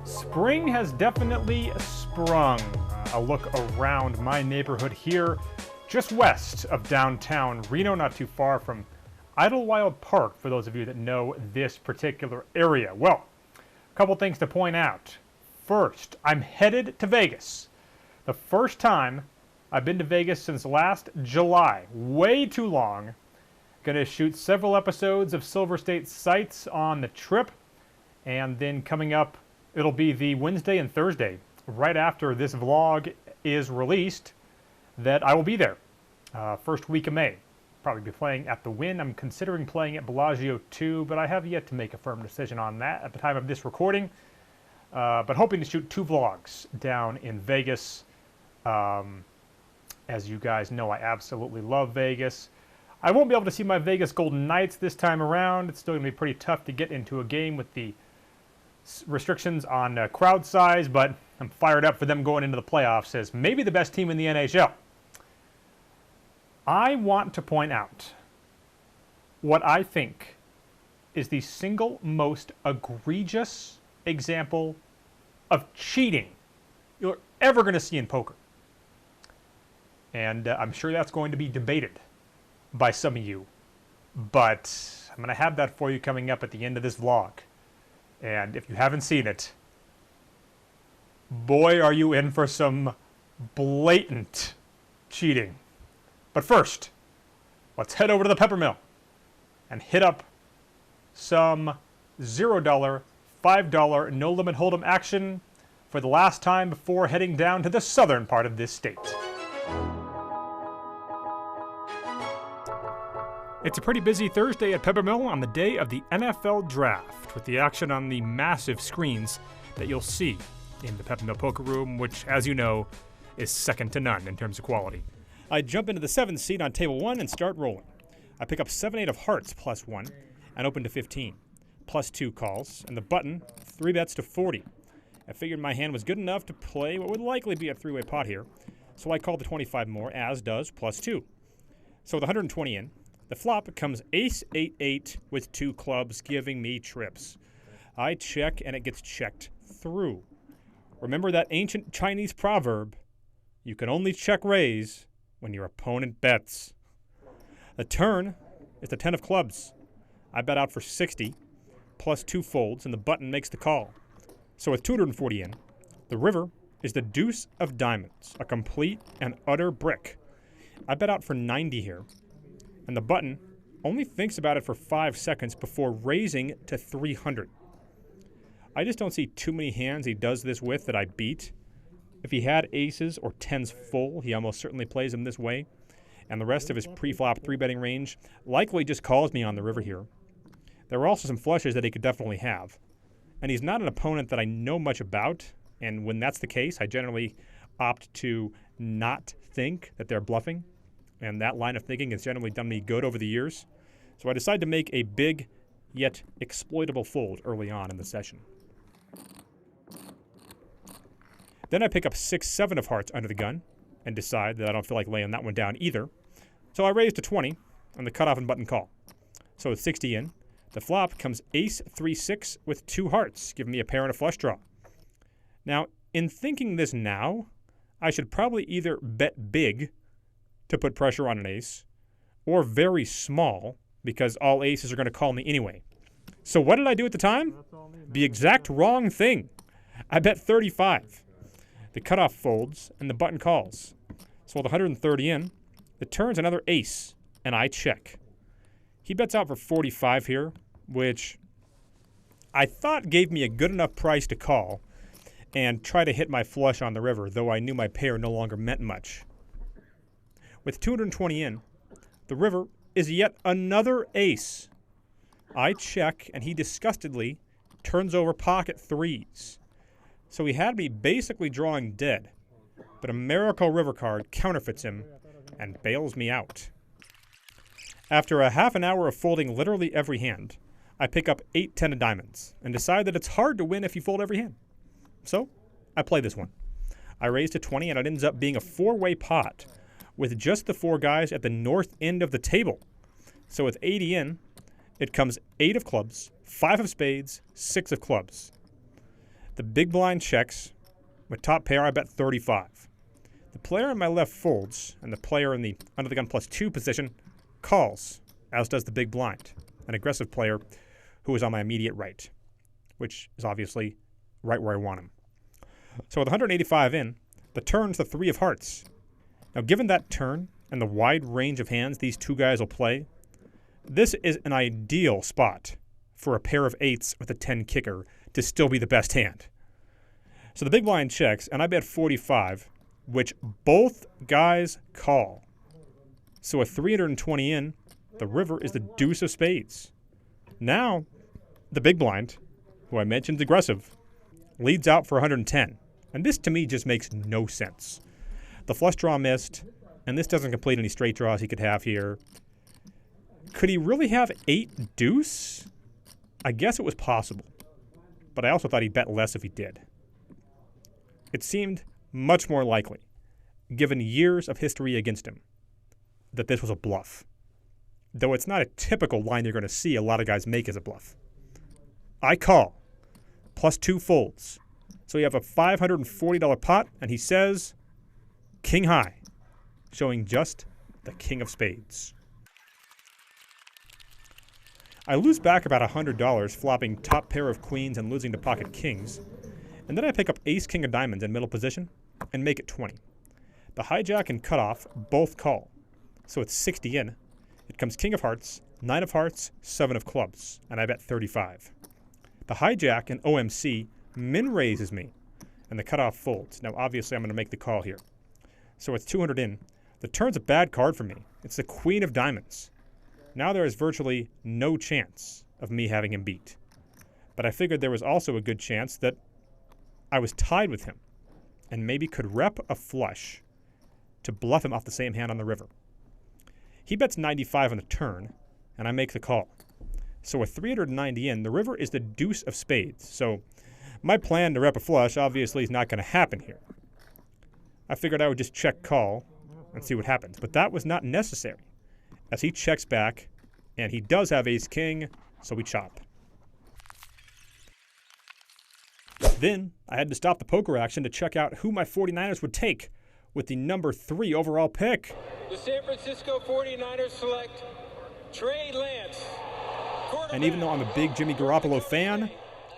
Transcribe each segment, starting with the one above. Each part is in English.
Spring has definitely sprung. A look around my neighborhood here, just west of downtown Reno, not too far from Idlewild Park, for those of you that know this particular area. Well, a couple things to point out. First, I'm headed to Vegas. The first time I've been to Vegas since last July. Way too long. Gonna shoot several episodes of Silver State Sights on the trip. And then coming up, it'll be the Wednesday and Thursday, right after this vlog is released, that I will be there. First week of May. Probably be playing at the Wynn. I'm considering playing at Bellagio too, but I have yet to make a firm decision on that at the time of this recording. But hoping to shoot 2 vlogs down in Vegas. As you guys know, I absolutely love Vegas. I won't be able to see my Vegas Golden Knights this time around. It's still going to be pretty tough to get into a game with the restrictions on crowd size, but I'm fired up for them going into the playoffs as maybe the best team in the NHL. I want to point out what I think is the single most egregious example of cheating you're ever going to see in poker. And I'm sure that's going to be debated by some of you. But I'm going to have that for you coming up at the end of this vlog. And if you haven't seen it, boy, are you in for some blatant cheating. But first, let's head over to the Peppermill and hit up some $0, $5 no-limit hold'em action for the last time before heading down to the southern part of this state. It's a pretty busy Thursday at Peppermill on the day of the NFL Draft, with the action on the massive screens that you'll see in the Peppermill Poker Room, which, as you know, is second to none in terms of quality. I jump into the 7th seat on table 1 and start rolling. I pick up 7-8 of hearts plus 1 and open to 15. Plus 2 calls, and the button 3 bets to 40. I figured my hand was good enough to play what would likely be a 3-way pot here, so I called the 25 more, as does plus 2. So with 120 in, the flop comes ace-8-8 with 2 clubs, giving me trips. I check, and it gets checked through. Remember that ancient Chinese proverb, you can only check raise when your opponent bets. The turn is the 10 of clubs. I bet out for 60, plus 2 folds, and the button makes the call. So with 240 in, the river is the deuce of diamonds, a complete and utter brick. I bet out for 90 here, and the button only thinks about it for 5 seconds before raising to 300. I just don't see too many hands he does this with that I beat. If he had aces or 10s full, he almost certainly plays them this way, and the rest of his pre-flop 3-betting range likely just calls me on the river here. There are also some flushes that he could definitely have, and he's not an opponent that I know much about, and when that's the case, I generally opt to not think that they're bluffing, and that line of thinking has generally done me good over the years. So I decide to make a big yet exploitable fold early on in the session. Then I pick up 6-7 of hearts under the gun and decide that I don't feel like laying that one down either. So I raise to 20 on the cutoff and button call. So with 60 in, the flop comes ace-3-6 with 2 hearts, giving me a pair and a flush draw. Now, in thinking this now, I should probably either bet big to put pressure on an ace, or very small, because all aces are going to call me anyway. So what did I do at the time? The exact wrong thing. I bet 35. The cutoff folds, and the button calls. So with 130 in, the turn's another ace, and I check. He bets out for 45 here, which I thought gave me a good enough price to call and try to hit my flush on the river, though I knew my pair no longer meant much. With 220 in, the river is yet another ace. I check, and he disgustedly turns over pocket 3s. So he had me basically drawing dead, but a Miracle River card counterfeits him and bails me out. After a half an hour of folding literally every hand, I pick up 8-10 of diamonds and decide that it's hard to win if you fold every hand. So I play this one. I raise to 20, and it ends up being a 4-way pot with just the 4 guys at the north end of the table. So with 80 in, it comes 8 of clubs, 5 of spades, 6 of clubs. The big blind checks. With top pair, I bet 35. The player on my left folds, and the player in the under the gun +2 position calls, as does the big blind, an aggressive player who is on my immediate right, which is obviously right where I want him. So with 185 in, the turn's the 3 of hearts. Now, given that turn and the wide range of hands these two guys will play, this is an ideal spot for a pair of 8s with a 10 kicker to still be the best hand. So the big blind checks, and I bet 45, which both guys call. So at 320 in, the river is the deuce of spades. Now, the big blind, who I mentioned is aggressive, leads out for 110. And this to me just makes no sense. The flush draw missed, and this doesn't complete any straight draws he could have here. Could he really have 8 deuce? I guess it was possible, but I also thought he'd bet less if he did. It seemed much more likely, given years of history against him, that this was a bluff. Though it's not a typical line you're going to see a lot of guys make as a bluff. I call, +2 folds. So you have a $540 pot, and he says, king high, showing just the king of spades. I lose back about $100, flopping top pair of queens and losing to pocket kings. And then I pick up ace king of diamonds in middle position and make it 20. The hijack and cutoff both call. So it's 60 in. It comes king of hearts, 9 of hearts, 7 of clubs, and I bet 35. The hijack and OMC min raises me, and the cutoff folds. Now obviously I'm going to make the call here. So it's 200 in. The turn's a bad card for me. It's the queen of diamonds. Now there is virtually no chance of me having him beat. But I figured there was also a good chance that I was tied with him and maybe could rep a flush to bluff him off the same hand on the river. He bets 95 on the turn, and I make the call. So with 390 in, the river is the deuce of spades. So my plan to rep a flush obviously is not going to happen here. I figured I would just check call and see what happens, but that was not necessary, as he checks back, and he does have ace-king, so we chop. Then, I had to stop the poker action to check out who my 49ers would take with the number 3 overall pick. The San Francisco 49ers select Trey Lance. And even though I'm a big Jimmy Garoppolo fan,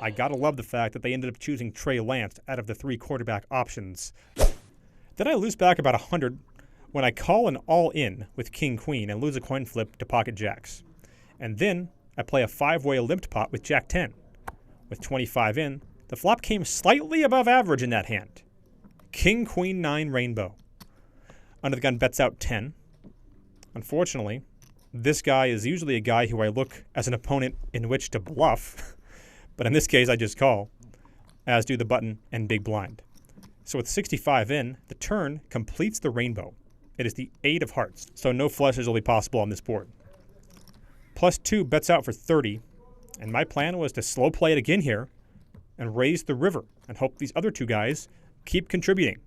I gotta love the fact that they ended up choosing Trey Lance out of the 3 quarterback options. Then I lose back about 100 when I call an all-in with king-queen and lose a coin flip to pocket jacks. And then I play a 5-way limped pot with jack-10. With 25 in, the flop came slightly above average in that hand. King-queen-9 rainbow. Under the gun bets out 10. Unfortunately, this guy is usually a guy who I look as an opponent in which to bluff, but in this case I just call, as do the button and big blind. So with 65 in, the turn completes the rainbow. It is the 8 of hearts, so no flushes will be possible on this board. +2 bets out for 30, and my plan was to slow play it again here and raise the river and hope these other 2 guys keep contributing.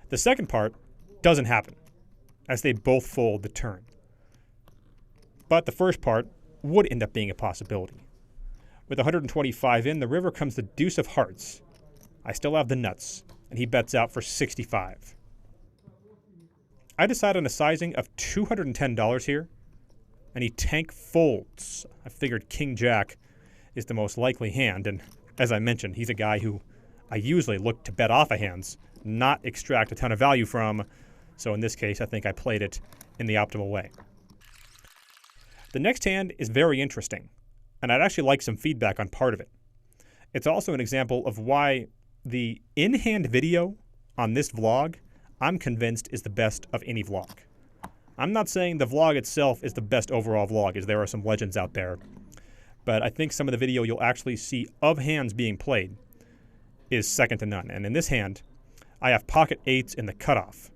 The second part doesn't happen, as they both fold the turn. But the first part would end up being a possibility. With 125 in, the river comes the deuce of hearts. I still have the nuts, and he bets out for 65. I decide on a sizing of $210 here, and he tank folds. I figured king-jack is the most likely hand, and as I mentioned, he's a guy who I usually look to bet off of hands, not extract a ton of value from, so in this case, I think I played it in the optimal way. The next hand is very interesting, and I'd actually like some feedback on part of it. It's also an example of why the in-hand video on this vlog, I'm convinced, is the best of any vlog. I'm not saying the vlog itself is the best overall vlog, as there are some legends out there, but I think some of the video you'll actually see of hands being played is second to none. And in this hand, I have pocket 8s in the cutoff,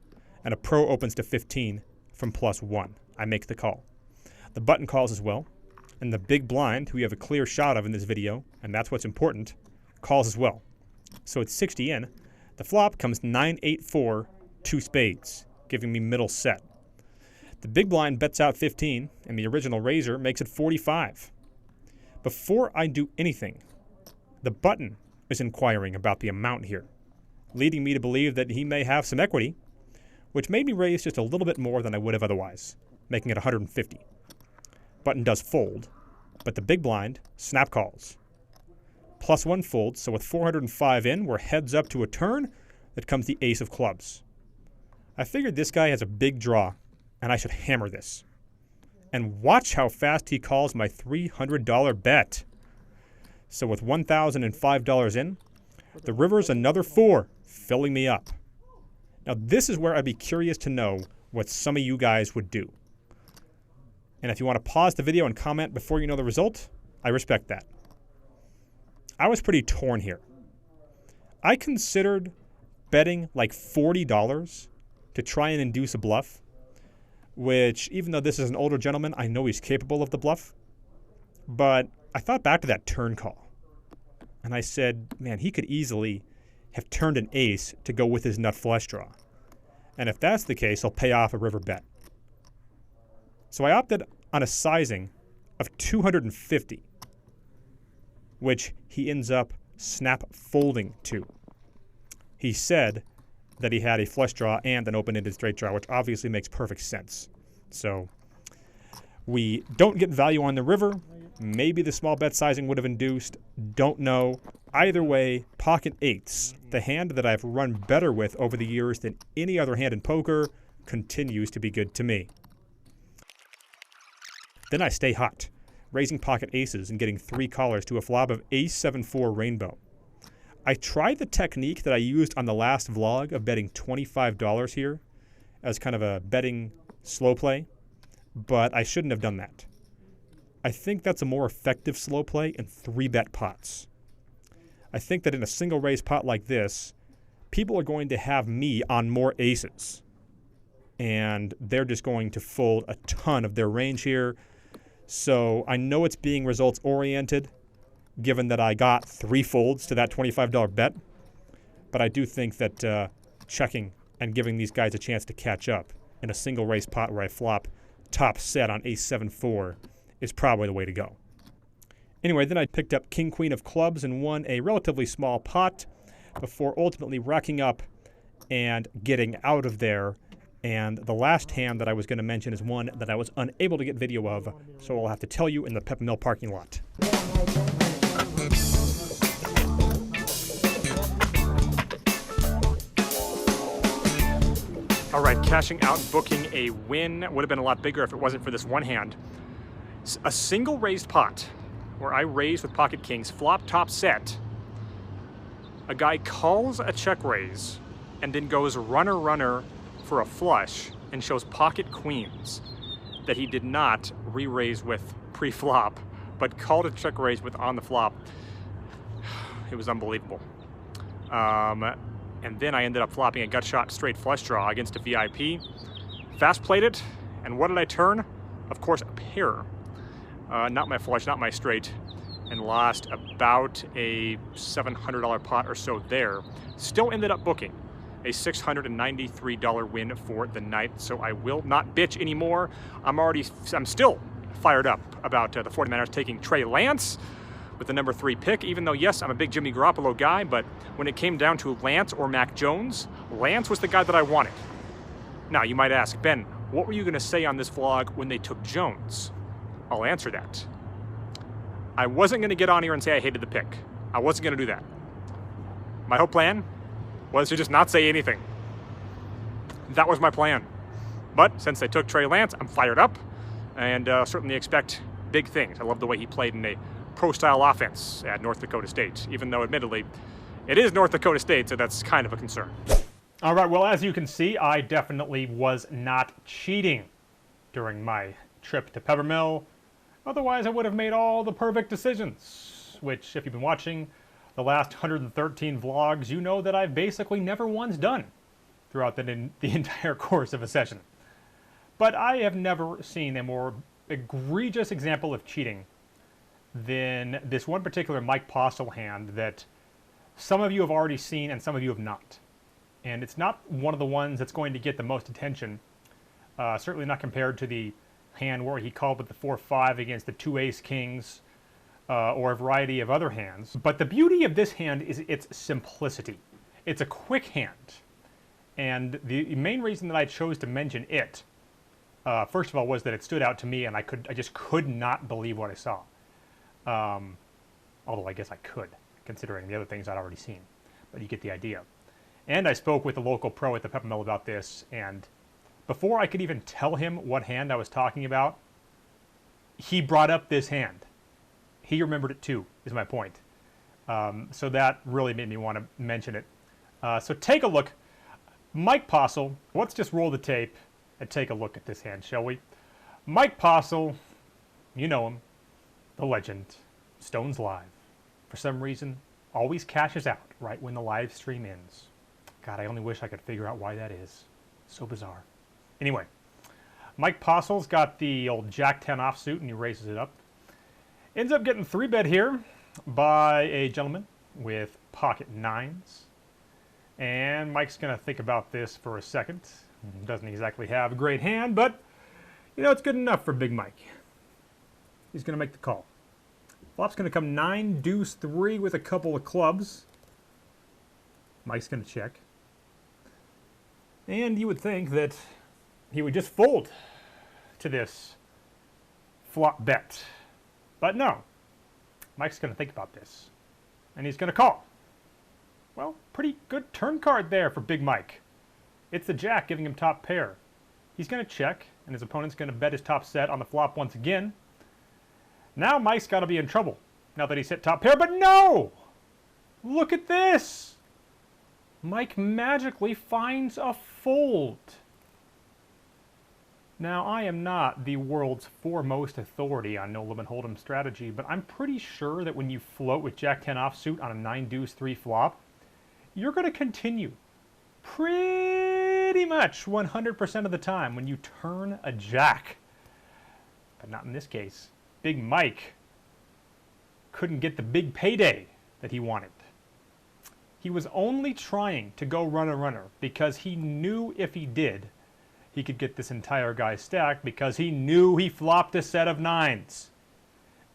and a pro opens to 15 from +1. I make the call. The button calls as well, and the big blind, who you have a clear shot of in this video, and that's what's important, calls as well. So it's 60 in. The flop comes 9-8-4, 2 spades, giving me middle set. The big blind bets out 15, and the original raiser makes it 45. Before I do anything, the button is inquiring about the amount here, leading me to believe that he may have some equity, which made me raise just a little bit more than I would have otherwise, making it 150. Button does fold, but the big blind snap calls. +1 folds, so with 405 in, we're heads up to a turn. That comes the ace of clubs. I figured this guy has a big draw, and I should hammer this. And watch how fast he calls my $300 bet. So with $1,005 in, the river's another 4, filling me up. Now this is where I'd be curious to know what some of you guys would do. And if you want to pause the video and comment before you know the result, I respect that. I was pretty torn here. I considered betting like $40 to try and induce a bluff, which, even though this is an older gentleman, I know he's capable of the bluff. But I thought back to that turn call, and I said, man, he could easily have turned an ace to go with his nut flush draw. And if that's the case, I'll pay off a river bet. So I opted on a sizing of 250, which he ends up snap folding to. He said that he had a flush draw and an open-ended straight draw, which obviously makes perfect sense. So we don't get value on the river. Maybe the small bet sizing would have induced. Don't know. Either way, pocket eights, the hand that I've run better with over the years than any other hand in poker, continues to be good to me. Then I stay hot, raising pocket aces and getting 3 callers to a flop of ace-7-4 rainbow. I tried the technique that I used on the last vlog of betting $25 here as kind of a betting slow play, but I shouldn't have done that. I think that's a more effective slow play in 3-bet pots. I think that in a single raise pot like this, people are going to have me on more aces, and they're just going to fold a ton of their range here. So I know it's being results oriented, given that I got 3 folds to that $25 bet, but I do think that checking and giving these guys a chance to catch up in a single raise pot where I flop top set on ace-7-4 is probably the way to go. Anyway, then I picked up king-queen of clubs and won a relatively small pot before ultimately racking up and getting out of there. And the last hand that I was going to mention is one that I was unable to get video of, so I'll have to tell you in the Peppermill parking lot. All right, cashing out, booking a win. Would have been a lot bigger if it wasn't for this one hand. A single raised pot where I raised with pocket kings, flop top set. A guy calls a check raise and then goes runner for a flush and shows pocket queens that he did not re-raise with pre-flop, but called a check raise with on the flop. It was unbelievable. And then I ended up flopping a gut shot straight flush draw against a VIP. Fast played it, and what did I turn? Of course, a pair. Not my flush, not my straight, and lost about a $700 pot or so there. Still ended up booking a $693 win for the night, so I will not bitch anymore. I'm still fired up about the 49ers taking Trey Lance with the number 3 pick, even though, yes, I'm a big Jimmy Garoppolo guy, but when it came down to Lance or Mac Jones, Lance was the guy that I wanted. Now, you might ask, Ben, what were you going to say on this vlog when they took Jones? I'll answer that. I wasn't going to get on here and say I hated the pick. I wasn't going to do that. My whole plan was to just not say anything. That was my plan. But since they took Trey Lance, I'm fired up and certainly expect big things. I love the way he played in a pro-style offense at North Dakota State, even though admittedly it is North Dakota State, so that's kind of a concern. All right, well, as you can see, I definitely was not cheating during my trip to Peppermill. Otherwise, I would have made all the perfect decisions, which, if you've been watching the last 113 vlogs, you know that I've basically never once done throughout the entire course of a session. But I have never seen a more egregious example of cheating than this one particular Mike Postle hand that some of you have already seen and some of you have not. And it's not one of the ones that's going to get the most attention, certainly not compared to the hand where he called with the 4-5 against the 2 ace kings or a variety of other hands. But the beauty of this hand is its simplicity. It's a quick hand. And the main reason that I chose to mention it, first of all, was that it stood out to me, and I just could not believe what I saw. Although I guess I could, considering the other things I'd already seen. But you get the idea. And I spoke with the local pro at the Peppermill about this, and before I could even tell him what hand I was talking about, he brought up this hand. He remembered it too, is my point. So that really made me want to mention it. So take a look. Mike Postle, let's just roll the tape and take a look at this hand, shall we? Mike Postle, you know him, the legend, Stones Live. For some reason, always cashes out right when the live stream ends. God, I only wish I could figure out why that is. So bizarre. Anyway, Mike Postle's got the old Jack 10 offsuit, and he raises it up. Ends up getting 3-bet here by a gentleman with pocket nines. And Mike's going to think about this for a second. Doesn't exactly have a great hand, but, you know, it's good enough for Big Mike. He's going to make the call. Flop's going to come 9, deuce, 3 with a couple of clubs. Mike's going to check. And you would think that he would just fold to this flop bet. But no. Mike's going to think about this. And he's going to call. Well, pretty good turn card there for Big Mike. It's the jack giving him top pair. He's going to check, and his opponent's going to bet his top set on the flop once again. Now Mike's got to be in trouble, now that he's hit top pair, but no! Look at this! Mike magically finds a fold. Now, I am not the world's foremost authority on no-limit hold'em strategy, but I'm pretty sure that when you float with Jack 10 offsuit on a 9 deuce 3 flop, you're going to continue pretty much 100% of the time when you turn a jack. But not in this case. Big Mike couldn't get the big payday that he wanted. He was only trying to go runner because he knew if he did, he could get this entire guy stacked because he knew he flopped a set of nines.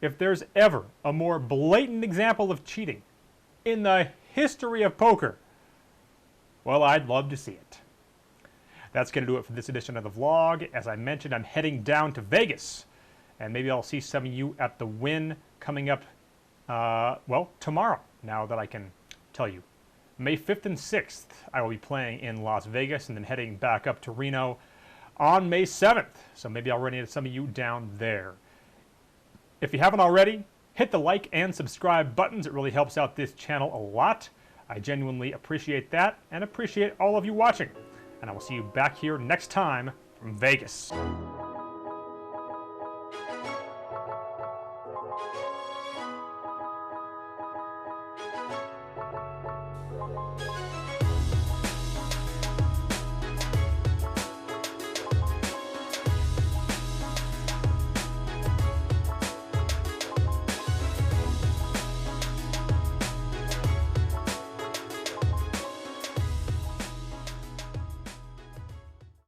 If there's ever a more blatant example of cheating in the history of poker, well, I'd love to see it. That's going to do it for this edition of the vlog. As I mentioned, I'm heading down to Vegas, and maybe I'll see some of you at the Win coming up, well, tomorrow, now that I can tell you. May 5th and 6th, I will be playing in Las Vegas and then heading back up to Reno on May 7th. So maybe I'll run into some of you down there. If you haven't already, hit the like and subscribe buttons. It really helps out this channel a lot. I genuinely appreciate that and appreciate all of you watching. And I will see you back here next time from Vegas.